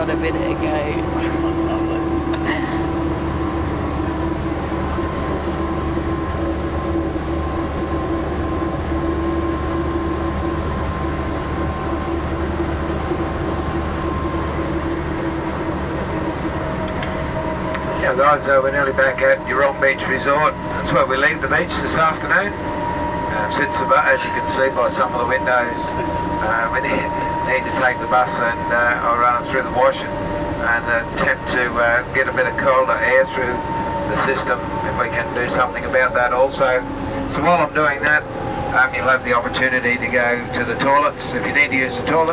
on a minute ago. Yeah guys, we're nearly back at Eurong Beach Resort. That's where we leave the beach this afternoon. Since as you can see by some of the windows, we need to take the bus and I'll run it through the wash and attempt to get a bit of colder air through the system if we can do something about that also. So while I'm doing that, you'll have the opportunity to go to the toilets if you need to use the toilet.